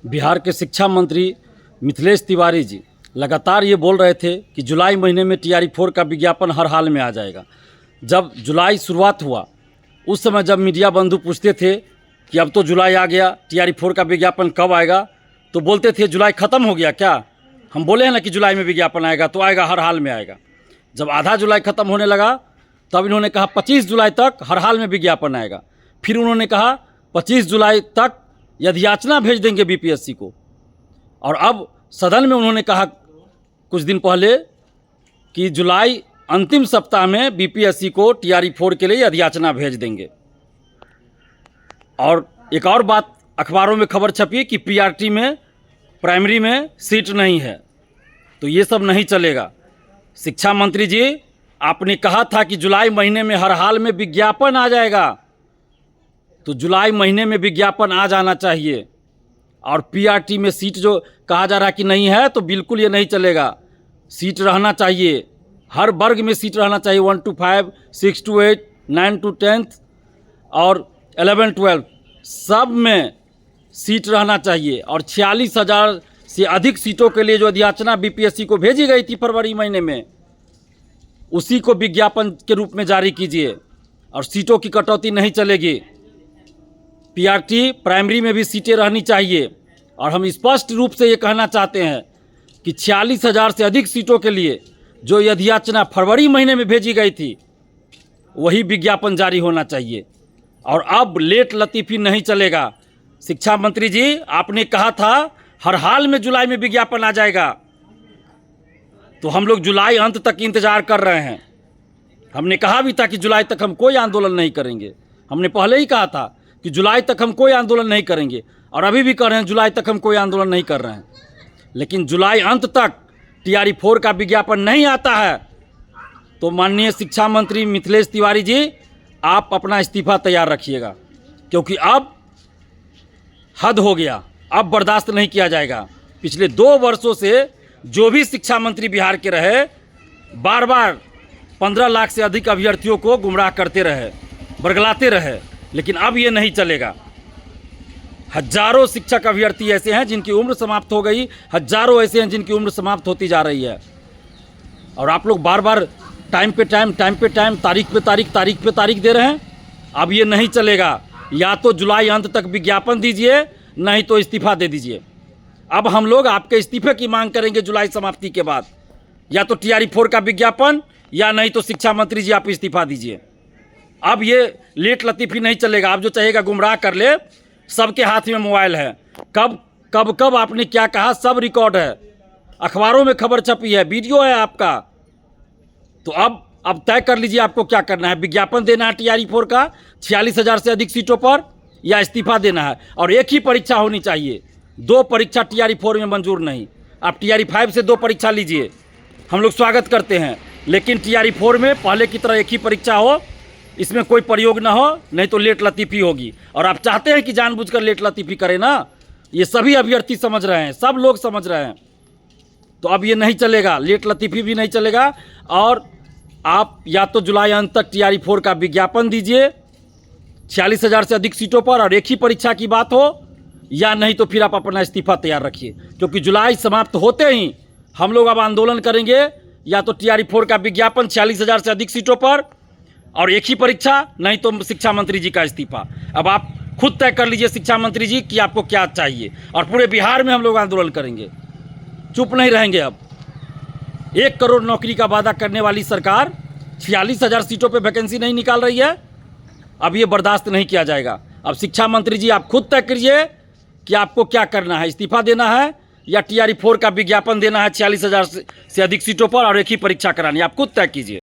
बिहार के शिक्षा मंत्री मिथिलेश तिवारी जी लगातार ये बोल रहे थे कि जुलाई महीने में TRE-4 का विज्ञापन हर हाल में आ जाएगा। जब जुलाई शुरुआत हुआ उस समय जब मीडिया बंधु पूछते थे कि अब तो जुलाई आ गया, TRE-4 का विज्ञापन कब आएगा, तो बोलते थे जुलाई ख़त्म हो गया क्या। हम बोले हैं ना कि जुलाई में विज्ञापन आएगा, तो आएगा, हर हाल में आएगा। जब आधा जुलाई ख़त्म होने लगा तब इन्होंने कहा 25 जुलाई तक हर हाल में विज्ञापन आएगा। फिर उन्होंने कहा 25 जुलाई तक याचना भेज देंगे BPSC को। और अब सदन में उन्होंने कहा कुछ दिन पहले कि जुलाई अंतिम सप्ताह में BPSC को TRE-4 के लिए याचना भेज देंगे। और एक और बात अखबारों में खबर छपी कि PRT में प्राइमरी में सीट नहीं है, तो ये सब नहीं चलेगा। शिक्षा मंत्री जी, आपने कहा था कि जुलाई महीने में हर हाल में विज्ञापन आ जाएगा, तो जुलाई महीने में विज्ञापन आ जाना चाहिए। और PRT में सीट जो कहा जा रहा है कि नहीं है, तो बिल्कुल ये नहीं चलेगा। सीट रहना चाहिए, हर वर्ग में सीट रहना चाहिए, 1 to 5, 6 to 8, 9 to 10 और 11-12 सब में सीट रहना चाहिए। और 46,000 से अधिक सीटों के लिए जो याचना BPSC को भेजी गई थी फरवरी महीने में, उसी को विज्ञापन के रूप में जारी कीजिए। और सीटों की कटौती नहीं चलेगी। PRT प्राइमरी में भी सीटें रहनी चाहिए। और हम स्पष्ट रूप से ये कहना चाहते हैं कि 46,000 से अधिक सीटों के लिए जो याचना फरवरी महीने में भेजी गई थी, वही विज्ञापन जारी होना चाहिए। और अब लेट लतीफ़ी नहीं चलेगा। शिक्षा मंत्री जी, आपने कहा था हर हाल में जुलाई में विज्ञापन आ जाएगा, तो हम लोग जुलाई अंत तक इंतजार कर रहे हैं। हमने कहा भी था कि जुलाई तक हम कोई आंदोलन नहीं करेंगे। हमने पहले ही कहा था कि जुलाई तक हम कोई आंदोलन नहीं करेंगे, और अभी भी कर रहे हैं, जुलाई तक हम कोई आंदोलन नहीं कर रहे हैं। लेकिन जुलाई अंत तक TRE-4 का विज्ञापन नहीं आता है, तो माननीय शिक्षा मंत्री मिथिलेश तिवारी जी, आप अपना इस्तीफा तैयार रखिएगा, क्योंकि अब हद हो गया, अब बर्दाश्त नहीं किया जाएगा। पिछले 2 वर्षों से जो भी शिक्षा मंत्री बिहार के रहे, बार बार 15 लाख से अधिक अभ्यर्थियों को गुमराह करते रहे, बरगलाते रहे। लेकिन अब ये नहीं चलेगा। हजारों शिक्षक अभ्यर्थी ऐसे हैं जिनकी उम्र समाप्त हो गई, हजारों ऐसे हैं जिनकी उम्र समाप्त होती जा रही है। और आप लोग बार बार टाइम पे टाइम, तारीख पे तारीख दे रहे हैं। अब ये नहीं चलेगा। या तो जुलाई अंत तक विज्ञापन दीजिए, नहीं तो इस्तीफा दे दीजिए। अब हम लोग आपके इस्तीफे की मांग करेंगे जुलाई समाप्ति के बाद। या तो TRE-4 का विज्ञापन, या नहीं तो शिक्षा मंत्री जी आप इस्तीफा दीजिए। अब ये लेट लतीफ़ी नहीं चलेगा। आप जो चाहेगा गुमराह कर ले, सबके हाथ में मोबाइल है। कब आपने क्या कहा सब रिकॉर्ड है, अखबारों में खबर छपी है, वीडियो है आपका। तो अब तय कर लीजिए आपको क्या करना है। विज्ञापन देना है TRE-4 का 46,000 से अधिक सीटों पर, या इस्तीफा देना है। और एक ही परीक्षा होनी चाहिए, 2 परीक्षा TRE-4 में मंजूर नहीं। आप TRE-5 से 2 परीक्षा लीजिए, हम लोग स्वागत करते हैं। लेकिन TRE-4 में पहले की तरह एक ही परीक्षा हो, इसमें कोई प्रयोग ना हो, नहीं तो लेट लतीफ़ी होगी। और आप चाहते हैं कि जानबूझकर लेट लतीफ़ी करें ना, ये सभी अभ्यर्थी समझ रहे हैं, सब लोग समझ रहे हैं। तो अब ये नहीं चलेगा, लेट लतीफ़ी भी नहीं चलेगा। और आप या तो जुलाई अंत तक TRE-4 का विज्ञापन दीजिए 46,000 से अधिक सीटों पर, और एक ही परीक्षा की बात हो, या नहीं तो फिर आप अपना इस्तीफा तैयार रखिए। क्योंकि जुलाई समाप्त होते ही हम लोग अब आंदोलन करेंगे। या तो TRE-4 का विज्ञापन 46,000 से अधिक सीटों पर, और एक ही परीक्षा, नहीं तो शिक्षा मंत्री जी का इस्तीफा। अब आप खुद तय कर लीजिए शिक्षा मंत्री जी कि आपको क्या चाहिए। और पूरे बिहार में हम लोग आंदोलन करेंगे, चुप नहीं रहेंगे। अब 1 करोड़ नौकरी का वादा करने वाली सरकार 46,000 सीटों पे वैकेंसी नहीं निकाल रही है। अब ये बर्दाश्त नहीं किया जाएगा। अब शिक्षा मंत्री जी आप खुद तय कीजिए कि आपको क्या करना है, इस्तीफा देना है या TRE-4 का विज्ञापन देना है 46,000 से अधिक सीटों पर, और एक ही परीक्षा करानी है। आप खुद तय कीजिए।